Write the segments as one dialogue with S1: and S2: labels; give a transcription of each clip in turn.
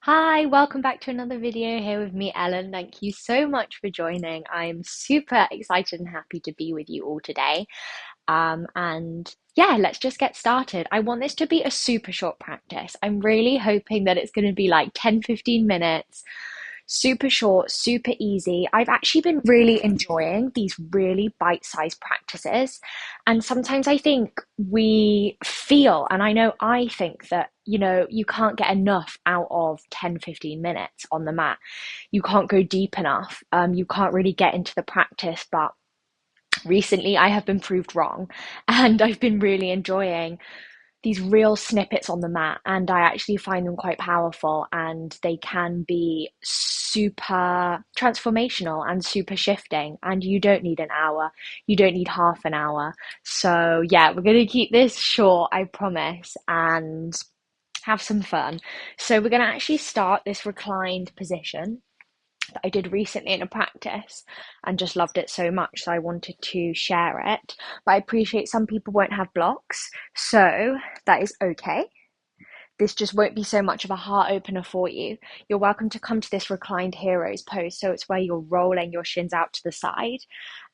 S1: Hi, welcome back to another video here with me, Ellen. Thank you so much for joining. I'm super excited and happy to be with you all today. And yeah, let's just get started. I want this to be a super short practice. I'm really hoping that it's going to be like 10, 15 minutes, super short, super easy. I've actually been really enjoying these really bite-sized practices. And sometimes I think we feel, and I know I think that, you can't get enough out of 10, 15 minutes on the mat. You can't go deep enough. You can't really get into the practice, but recently I have been proved wrong and I've been really enjoying these real snippets on the mat, and I actually find them quite powerful, and they can be super transformational and super shifting, and you don't need an hour, you don't need half an hour. So yeah, we're going to keep this short, I promise, and have some fun. So we're going to actually start this reclined position that I did recently in a practice and just loved it so much. So I wanted to share it. But I appreciate some people won't have blocks, so that is okay. This just won't be so much of a heart opener for you. You're welcome to come to this reclined heroes pose. So it's where you're rolling your shins out to the side,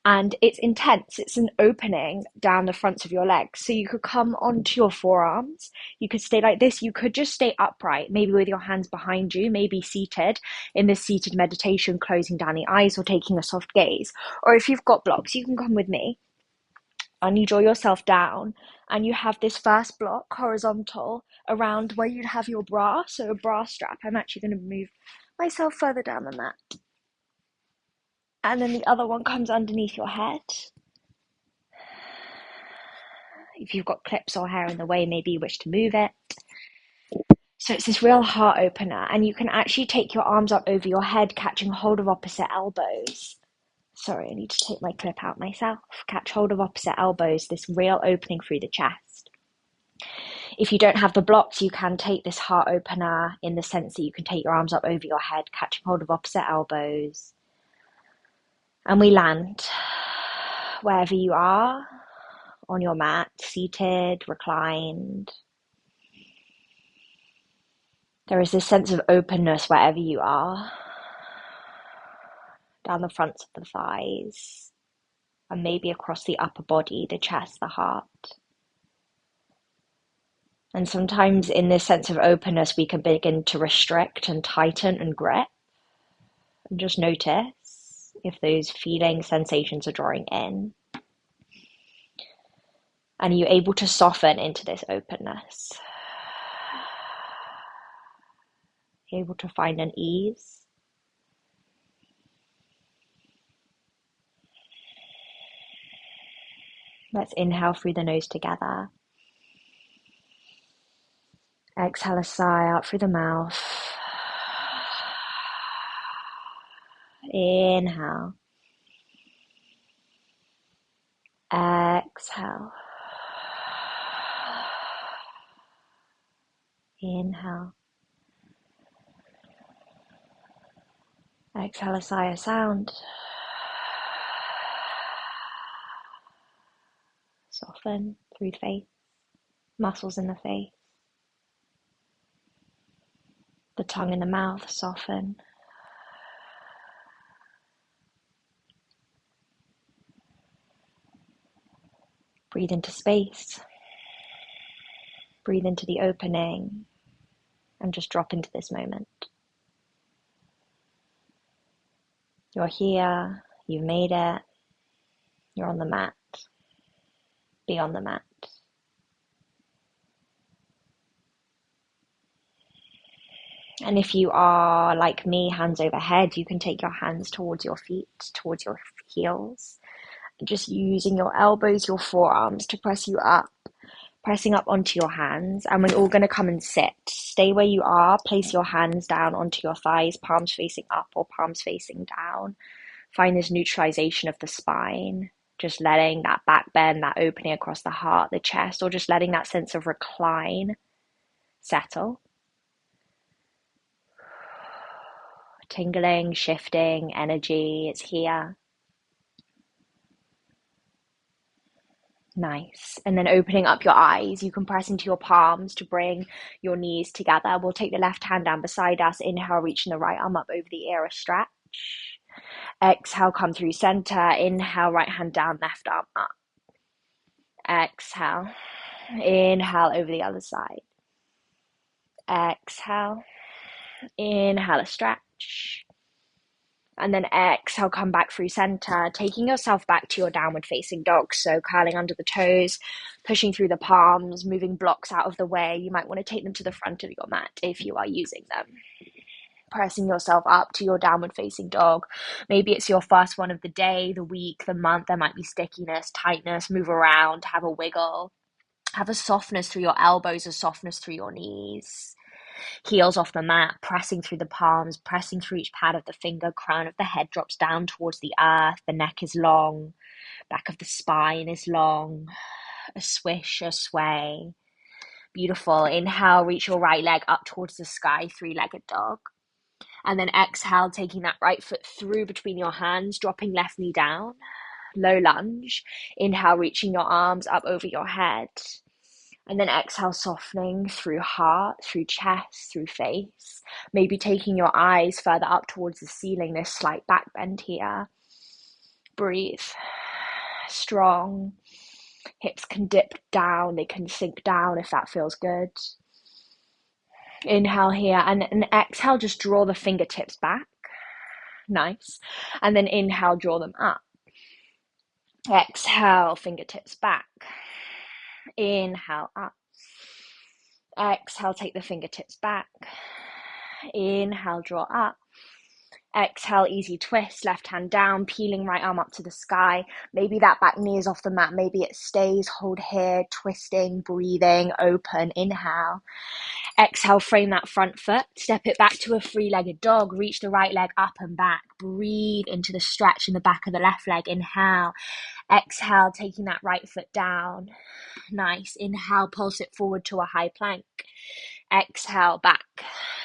S1: and it's intense. It's an opening down the fronts of your legs. So you could come onto your forearms. You could stay like this. You could just stay upright, maybe with your hands behind you, maybe seated in this seated meditation, closing down the eyes or taking a soft gaze. Or if you've got blocks, you can come with me and you draw yourself down, and you have this first block horizontal around where you'd have your bra, so a bra strap. I'm actually going to move myself further down the mat. And then the other one comes underneath your head. If you've got clips or hair in the way, maybe you wish to move it. So it's this real heart opener, and you can actually take your arms up over your head, catching hold of opposite elbows. Sorry, I need to take my clip out myself. Catch hold of opposite elbows, this real opening through the chest. If you don't have the blocks, you can take this heart opener in the sense that you can take your arms up over your head, catching hold of opposite elbows. And we land wherever you are on your mat, seated, reclined. There is this sense of openness wherever you are, down the fronts of the thighs, and maybe across the upper body, the chest, the heart. And sometimes in this sense of openness, we can begin to restrict and tighten and grip. And just notice if those feeling sensations are drawing in. And are you able to soften into this openness? Are you able to find an ease? Let's inhale through the nose together. Exhale a sigh out through the mouth. Inhale. Exhale. Inhale. Exhale a sigh of sound. Soften through the face, muscles in the face. The tongue in the mouth, soften. Breathe into space. Breathe into the opening and just drop into this moment. You're here, you've made it, you're on the mat. Be on the mat. And if you are like me, hands overhead, you can take your hands towards your feet, towards your heels, just using your elbows, your forearms to press you up, pressing up onto your hands. And we're all going to come and sit. Stay where you are, place your hands down onto your thighs, palms facing up or palms facing down. Find this neutralization of the spine, just letting that back bend, that opening across the heart, the chest, or just letting that sense of recline settle. Tingling, shifting, energy, it's here. Nice. And then opening up your eyes, you can press into your palms to bring your knees together. We'll take the left hand down beside us. Inhale, reaching the right arm up over the ear, a stretch. Exhale, come through center. Inhale, right hand down, left arm up. Exhale. Inhale over the other side. Exhale. Inhale, a stretch. And then exhale, come back through center, taking yourself back to your downward facing dog. So curling under the toes, pushing through the palms, moving blocks out of the way. You might want to take them to the front of your mat if you are using them. Pressing yourself up to your downward facing dog. Maybe it's your first one of the day, the week, the month. There might be stickiness, tightness. Move around, have a wiggle. Have a softness through your elbows, a softness through your knees. Heels off the mat, pressing through the palms, pressing through each pad of the finger. Crown of the head drops down towards the earth. The neck is long. Back of the spine is long. A swish, a sway. Beautiful. Inhale, reach your right leg up towards the sky, three-legged dog. And then exhale, taking that right foot through between your hands, dropping left knee down. Low lunge. Inhale, reaching your arms up over your head. And then exhale, softening through heart, through chest, through face. Maybe taking your eyes further up towards the ceiling, this slight back bend here. Breathe. Strong. Hips can dip down, they can sink down if that feels good. Inhale here, and exhale, just draw the fingertips back. Nice. And then inhale, draw them up. Exhale, fingertips back. Inhale, up. Exhale, take the fingertips back. Inhale, draw up. Exhale, easy twist, left hand down, peeling right arm up to the sky. Maybe that back knee is off the mat. Maybe it stays, hold here, twisting, breathing, open. Inhale. Exhale, frame that front foot. Step it back to a three-legged dog. Reach the right leg up and back. Breathe into the stretch in the back of the left leg. Inhale. Exhale, taking that right foot down. Nice. Inhale, pulse it forward to a high plank. Exhale, back.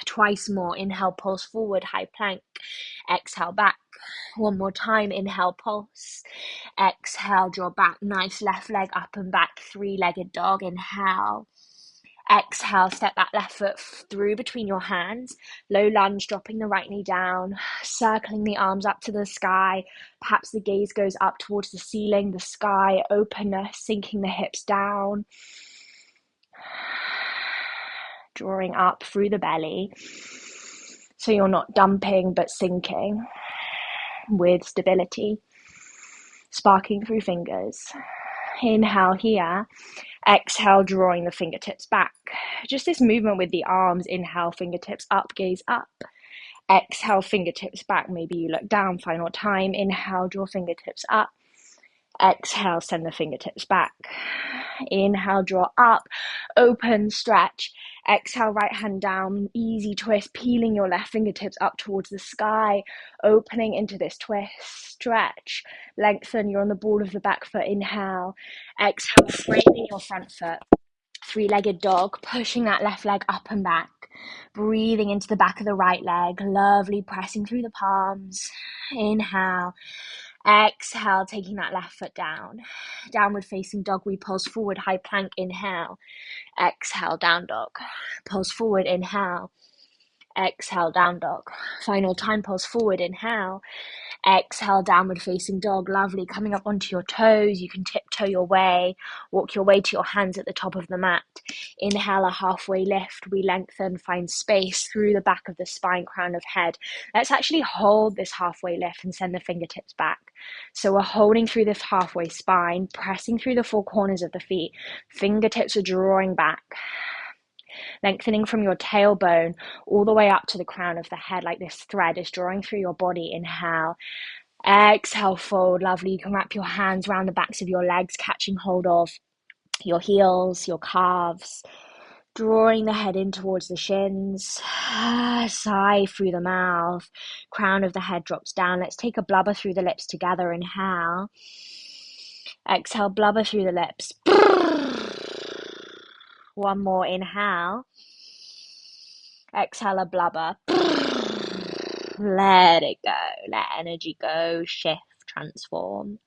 S1: Twice more. Inhale, pulse forward, high plank. Exhale, back. One more time. Inhale, pulse. Exhale, draw back. Nice. Left leg up and back. Three-legged dog. Inhale. Exhale, step that left foot through between your hands. Low lunge, dropping the right knee down, circling the arms up to the sky. Perhaps the gaze goes up towards the ceiling, the sky, openness, sinking the hips down. Drawing up through the belly. So you're not dumping, but sinking with stability. Sparking through fingers. Inhale here. Exhale, drawing the fingertips back. Just this movement with the arms. Inhale, fingertips up, gaze up. Exhale, fingertips back. Maybe you look down, final time. Inhale, draw fingertips up. Exhale, send the fingertips back. Inhale, draw up, open, stretch. Exhale, right hand down, easy twist, peeling your left fingertips up towards the sky, opening into this twist, stretch, lengthen. You're on the ball of the back foot. Inhale. Exhale, framing your front foot. Three-legged dog, pushing that left leg up and back. Breathing into the back of the right leg, lovely, pressing through the palms. Inhale. Exhale, taking that left foot down. Downward facing dog, we pulse forward, high plank. Inhale. Exhale, down dog. Pulse forward, inhale. Exhale, down dog. Final time, pulse forward, inhale. Exhale, downward facing dog. Lovely. Coming up onto your toes. You can tiptoe your way. Walk your way to your hands at the top of the mat. Inhale, a halfway lift. We lengthen, find space through the back of the spine, crown of head. Let's actually hold this halfway lift and send the fingertips back. So we're holding through this halfway spine, pressing through the four corners of the feet. Fingertips are drawing back. Lengthening from your tailbone all the way up to the crown of the head, like this thread is drawing through your body. Inhale. Exhale, fold. Lovely. You can wrap your hands around the backs of your legs, catching hold of your heels, your calves, drawing the head in towards the shins. Sigh through the mouth. Crown of the head drops down. Let's take a blubber through the lips together. Inhale. Exhale, blubber through the lips. One more. Inhale. Exhale, a blubber. Let it go. Let energy go. Shift, transform.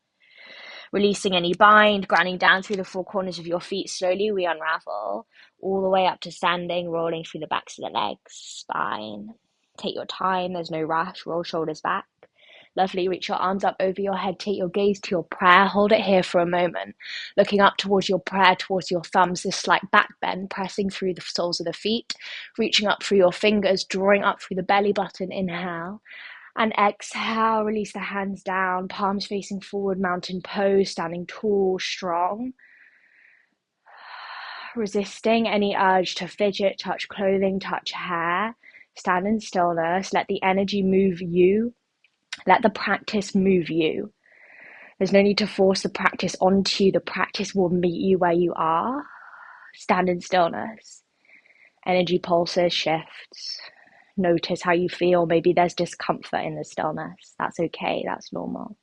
S1: Releasing any bind, grounding down through the four corners of your feet. Slowly we unravel all the way up to standing, rolling through the backs of the legs, spine. Take your time, there's no rush. Roll shoulders back. Lovely. Reach your arms up over your head. Take your gaze to your prayer. Hold it here for a moment. Looking up towards your prayer, towards your thumbs, this slight back bend, pressing through the soles of the feet. Reaching up through your fingers, drawing up through the belly button. Inhale. And exhale, release the hands down, palms facing forward, mountain pose, standing tall, strong. Resisting any urge to fidget, touch clothing, touch hair. Stand in stillness. Let the energy move you. Let the practice move you. There's no need to force the practice onto you. The practice will meet you where you are. Stand in stillness. Energy pulses, shifts. Notice how you feel. Maybe there's discomfort in the stillness. That's okay. That's normal.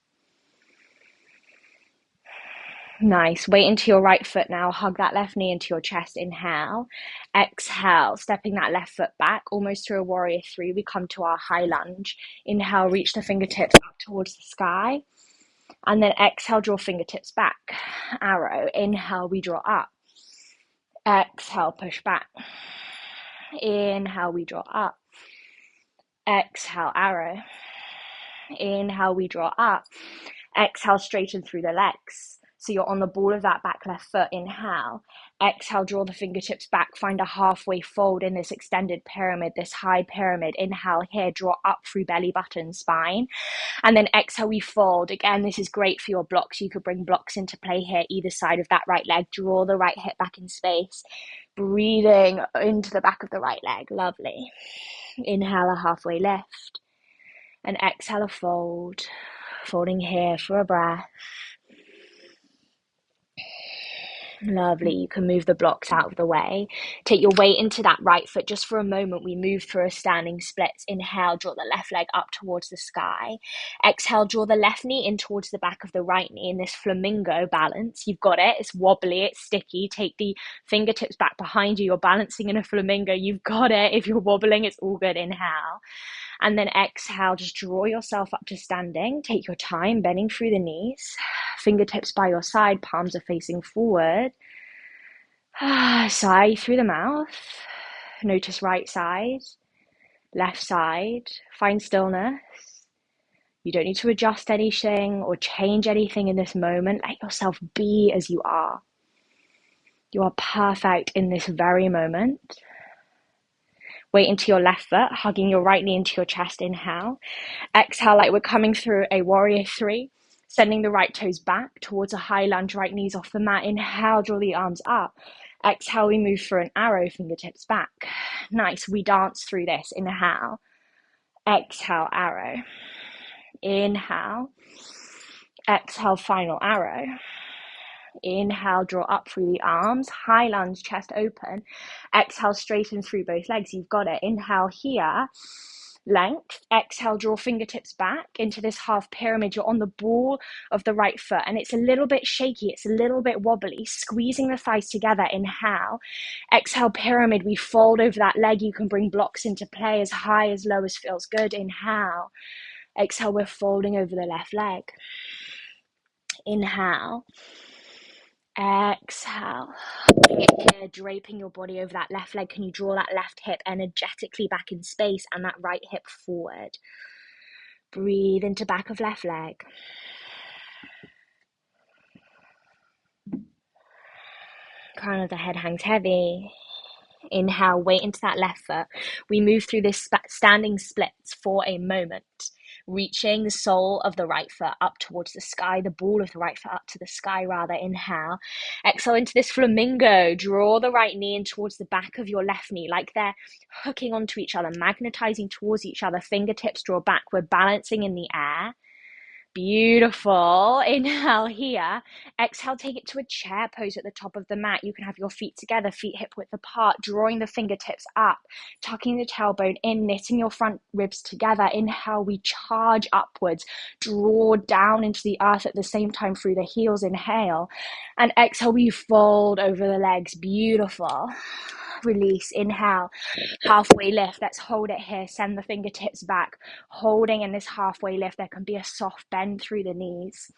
S1: Nice. Weight into your right foot now. Hug that left knee into your chest. Inhale. Exhale. Stepping that left foot back, almost through a warrior three. We come to our high lunge. Inhale, reach the fingertips up towards the sky. And then exhale, draw fingertips back. Arrow. Inhale, we draw up. Exhale, push back. Inhale, we draw up. Exhale, arrow. Inhale, we draw up. Exhale, straighten through the legs. So you're on the ball of that back left foot. Inhale. Exhale, draw the fingertips back. Find a halfway fold in this extended pyramid, this high pyramid. Inhale here, draw up through belly button, spine. And then exhale, we fold. Again, this is great for your blocks. You could bring blocks into play here, either side of that right leg. Draw the right hip back in space. Breathing into the back of the right leg. Lovely. Inhale, a halfway lift. And exhale, a fold. Folding here for a breath. Lovely. You can move the blocks out of the way. Take your weight into that right foot. Just for a moment, we move through a standing splits. Inhale, draw the left leg up towards the sky. Exhale, draw the left knee in towards the back of the right knee in this flamingo balance. You've got it. It's wobbly. It's sticky. Take the fingertips back behind you. You're balancing in a flamingo. You've got it. If you're wobbling, it's all good. Inhale. And then exhale, just draw yourself up to standing. Take your time, bending through the knees. Fingertips by your side, palms are facing forward. Sigh through the mouth. Notice right side, left side. Find stillness. You don't need to adjust anything or change anything in this moment. Let yourself be as you are. You are perfect in this very moment. Weight into your left foot, hugging your right knee into your chest. Inhale. Exhale, like we're coming through a warrior three. Sending the right toes back towards a high lunge, right knees off the mat. Inhale, draw the arms up. Exhale, we move for an arrow, fingertips back. Nice, we dance through this. Inhale. Exhale, arrow. Inhale. Exhale, final arrow. Inhale, draw up through the arms, high lunge, chest open. Exhale, straighten through both legs. You've got it. Inhale here, length. Exhale, draw fingertips back into this half pyramid. You're on the ball of the right foot and it's a little bit shaky. It's a little bit wobbly. Squeezing the thighs together. Inhale. Exhale, pyramid. We fold over that leg. You can bring blocks into play as high, as low as feels good. Inhale. Exhale, we're folding over the left leg. Inhale. Exhale. Bring it here, draping your body over that left leg. Can you draw that left hip energetically back in space and that right hip forward? Breathe into back of left leg. Crown of the head hangs heavy. Inhale, weight into that left foot. We move through this standing splits for a moment, reaching the sole of the right foot up towards the sky, the ball of the right foot up to the sky rather. Inhale. Exhale into this flamingo. Draw the right knee in towards the back of your left knee, like they're hooking onto each other, magnetizing towards each other. Fingertips draw back. We're balancing in the air. Beautiful. Inhale here. Exhale, take it to a chair pose at the top of the mat. You can have your feet together, feet hip width apart, drawing the fingertips up, tucking the tailbone in, knitting your front ribs together. Inhale, we charge upwards, draw down into the earth at the same time through the heels. Inhale. And exhale, we fold over the legs. Beautiful. Release. Inhale. Halfway lift. Let's hold it here. Send the fingertips back. Holding in this halfway lift. There can be a soft bend through the knees.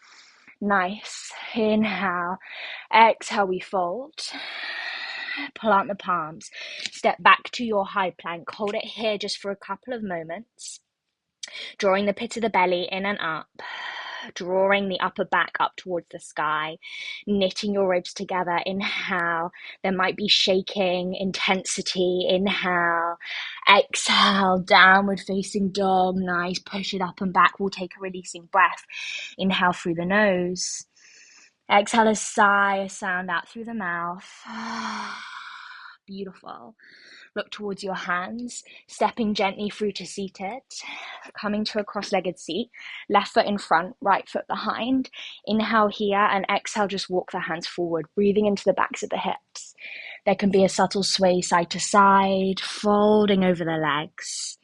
S1: Nice. Inhale. Exhale, we fold. Plant the palms. Step back to your high plank. Hold it here just for a couple of moments. Drawing the pit of the belly in and up. Drawing the upper back up towards the sky. Knitting your ribs together. Inhale. There might be shaking, intensity. Inhale. Exhale. Downward facing dog. Nice. Push it up and back. We'll take a releasing breath. Inhale through the nose. Exhale a sigh, a sound out through the mouth. Beautiful. Look towards your hands, stepping gently through to seated, coming to a cross-legged seat, left foot in front, right foot behind. Inhale here and exhale, just walk the hands forward, breathing into the backs of the hips. There can be a subtle sway side to side, folding over the legs.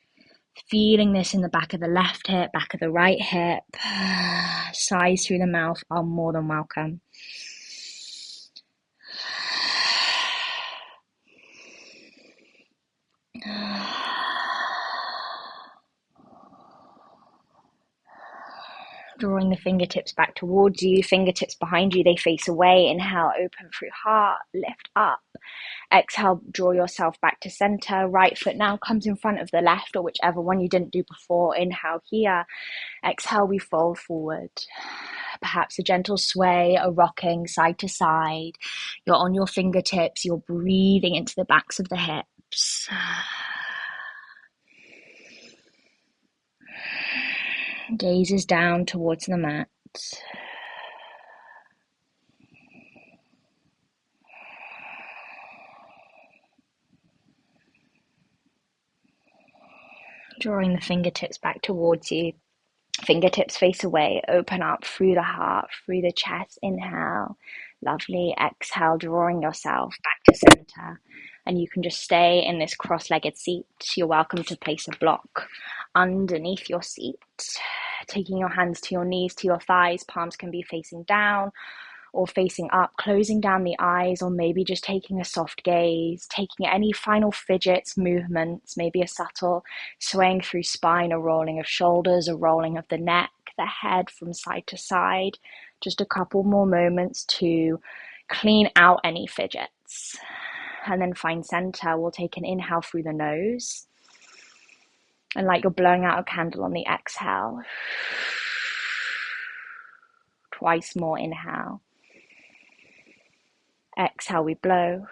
S1: Feeling this in the back of the left hip, back of the right hip. Sighs through the mouth are more than welcome. Drawing the fingertips back towards you, fingertips behind you, they face away. Inhale, open through heart, lift up. Exhale, draw yourself back to center. Right foot now comes in front of the left, or whichever one you didn't do before. Inhale here. Exhale, we fold forward. Perhaps a gentle sway, a rocking side to side. You're on your fingertips. You're breathing into the backs of the hips. Gazes down towards the mat. Drawing the fingertips back towards you. Fingertips face away, open up through the heart, through the chest. Inhale. Lovely. Exhale, drawing yourself back to center. And you can just stay in this cross-legged seat. You're welcome to place a block underneath your seat. Taking your hands to your knees, to your thighs. Palms can be facing down or facing up, closing down the eyes, or maybe just taking a soft gaze, taking any final fidgets, movements, maybe a subtle swaying through spine, a rolling of shoulders, a rolling of the neck, the head from side to side. Just a couple more moments to clean out any fidgets. And then find center. We'll take an inhale through the nose. And like you're blowing out a candle on the exhale. Twice more inhale. Exhale, we blow.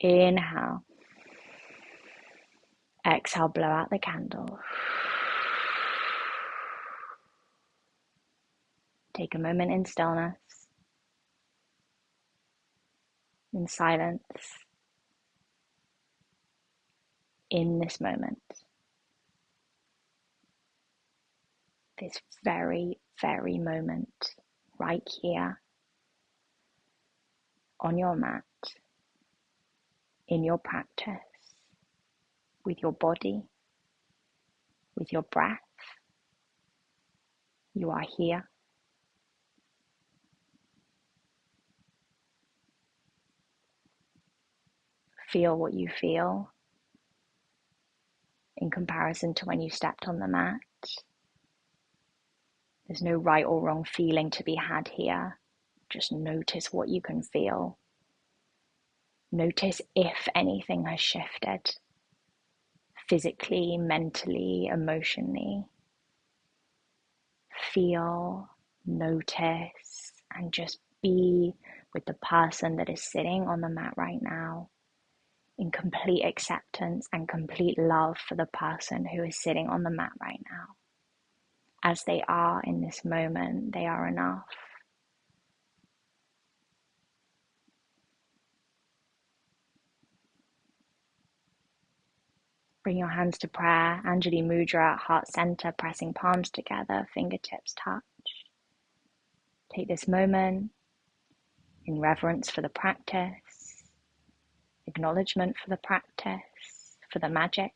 S1: Inhale. Exhale, blow out the candle. Take a moment in stillness, in silence, in this moment. This very, very moment, right here, on your mat, in your practice, with your body, with your breath. You are here. Feel what you feel in comparison to when you stepped on the mat. There's no right or wrong feeling to be had here. Just notice what you can feel. Notice if anything has shifted, physically, mentally, emotionally. Feel, notice, and just be with the person that is sitting on the mat right now, in complete acceptance and complete love for the person who is sitting on the mat right now. As they are in this moment, they are enough. Bring your hands to prayer, Anjali Mudra, heart center, pressing palms together, fingertips touch. Take this moment in reverence for the practice, acknowledgement for the practice, for the magic,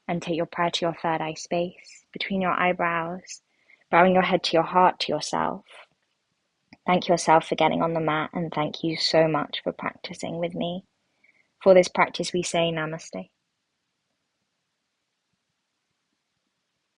S1: and take your prayer to your third eye space, between your eyebrows, bowing your head to your heart, to yourself. Thank yourself for getting on the mat, and thank you so much for practicing with me. For this practice, we say Namaste.